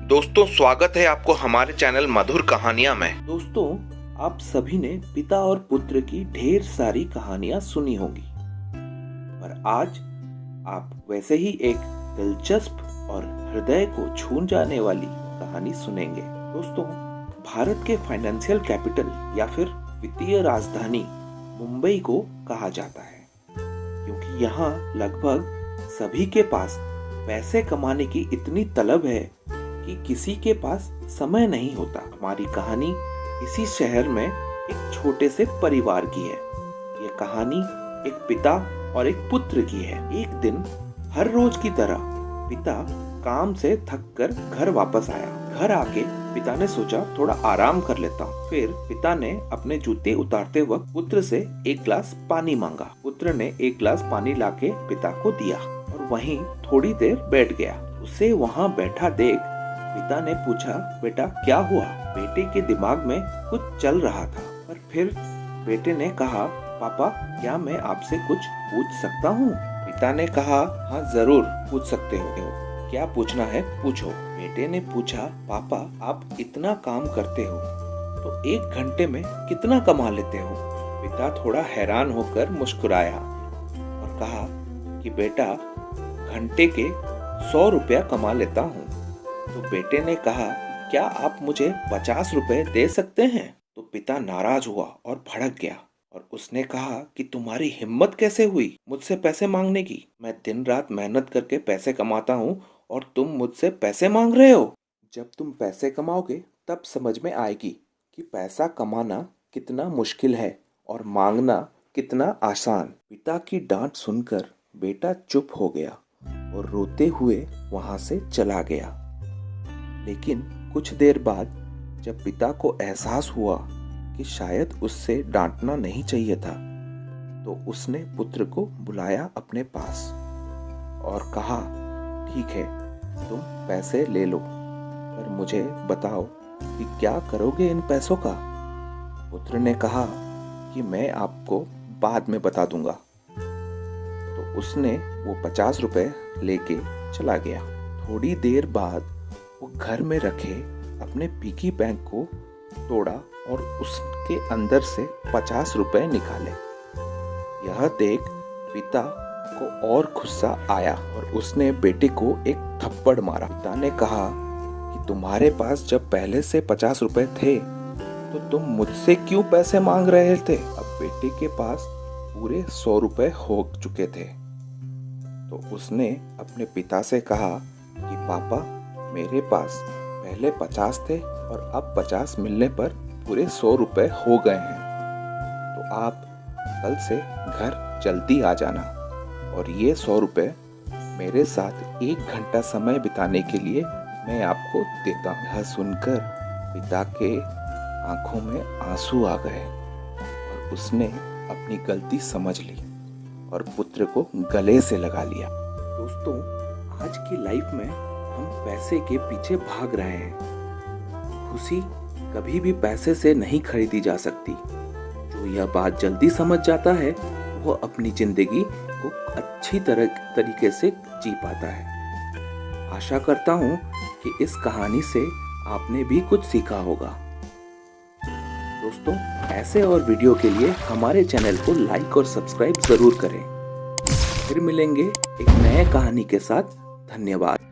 दोस्तों स्वागत है आपको हमारे चैनल मधुर कहानियां में। दोस्तों, आप सभी ने पिता और पुत्र की ढेर सारी कहानियां सुनी होंगी, पर आज आप वैसे ही एक दिलचस्प और हृदय को छू जाने वाली कहानी सुनेंगे। दोस्तों, भारत के फाइनेंशियल कैपिटल या फिर वित्तीय राजधानी मुंबई को कहा जाता है, क्योंकि यहाँ लगभग सभी के पास पैसे कमाने की इतनी तलब है कि किसी के पास समय नहीं होता। हमारी कहानी इसी शहर में एक छोटे से परिवार की है। ये कहानी एक पिता और एक पुत्र की है। एक दिन हर रोज की तरह पिता काम से थक कर घर वापस आया। घर आके पिता ने सोचा थोड़ा आराम कर लेता हूँ। फिर पिता ने अपने जूते उतारते वक्त पुत्र से एक गिलास पानी मांगा। पुत्र ने एक गिलास पानी लाके पिता को दिया और वहीं थोड़ी देर बैठ गया। उसे वहाँ बैठा देख पिता ने पूछा, बेटा क्या हुआ? बेटे के दिमाग में कुछ चल रहा था, पर फिर बेटे ने कहा, पापा क्या मैं आपसे कुछ पूछ सकता हूँ? पिता ने कहा, हाँ जरूर पूछ सकते हो, क्या पूछना है पूछो। बेटे ने पूछा, पापा आप इतना काम करते हो तो एक घंटे में कितना कमा लेते हो? पिता थोड़ा हैरान होकर मुस्कुराया और कहा कि बेटा घंटे के 100 रुपया कमा लेता हूँ। तो बेटे ने कहा, क्या आप मुझे 50 रुपए दे सकते हैं? तो पिता नाराज हुआ और भड़क गया और उसने कहा कि तुम्हारी हिम्मत कैसे हुई मुझसे पैसे मांगने की? मैं दिन रात मेहनत करके पैसे कमाता हूँ और तुम मुझसे पैसे मांग रहे हो? जब तुम पैसे कमाओगे तब समझ में आएगी कि पैसा कमाना कितना मुश्किल है और मांगना कितना आसान। पिता की डांट सुनकर बेटा चुप हो गया और रोते हुए वहां से चला गया। लेकिन कुछ देर बाद जब पिता को एहसास हुआ कि शायद उससे डांटना नहीं चाहिए था, तो उसने पुत्र को बुलाया अपने पास और कहा, ठीक है तुम पैसे ले लो, पर मुझे बताओ कि क्या करोगे इन पैसों का? पुत्र ने कहा कि मैं आपको बाद में बता दूंगा। तो उसने वो 50 रुपए लेके चला गया। थोड़ी देर बाद वो घर में रखे अपने पिगी बैंक को तोड़ा और उसके अंदर से 50 रुपए निकाले। यह देख पिता को और गुस्सा आया और उसने बेटे को एक थप्पड़ मारा। पिता ने कहा कि तुम्हारे पास जब पहले से 50 रुपए थे तो तुम मुझसे क्यों पैसे मांग रहे थे? अब बेटे के पास पूरे 100 रुपए हो चुके थे। तो उसने अपने पिता से कहा कि पापा मेरे पास पहले 50 थे और अब 50 मिलने पर पूरे 100 रुपए हो गए हैं। तो आप कल से घर जल्दी आ जाना और ये 100 रुपए मेरे साथ 1 घंटा समय बिताने के लिए मैं आपको देता हूँ। यह सुनकर पिता के आंखों में आंसू आ गए और उसने अपनी गलती समझ ली और पुत्र को गले से लगा लिया। दोस्तों, आज की लाइफ में हम पैसे के पीछे भाग रहे हैं। खुशी कभी भी पैसे से नहीं खरीदी जा सकती। जो यह बात जल्दी समझ जाता है वो अपनी जिंदगी को अच्छी तरीके से जी पाता है। आशा करता हूँ कि इस कहानी से आपने भी कुछ सीखा होगा। दोस्तों, ऐसे और वीडियो के लिए हमारे चैनल को लाइक और सब्सक्राइब जरूर करें। फिर मिलेंगे एक नए कहानी के साथ। धन्यवाद।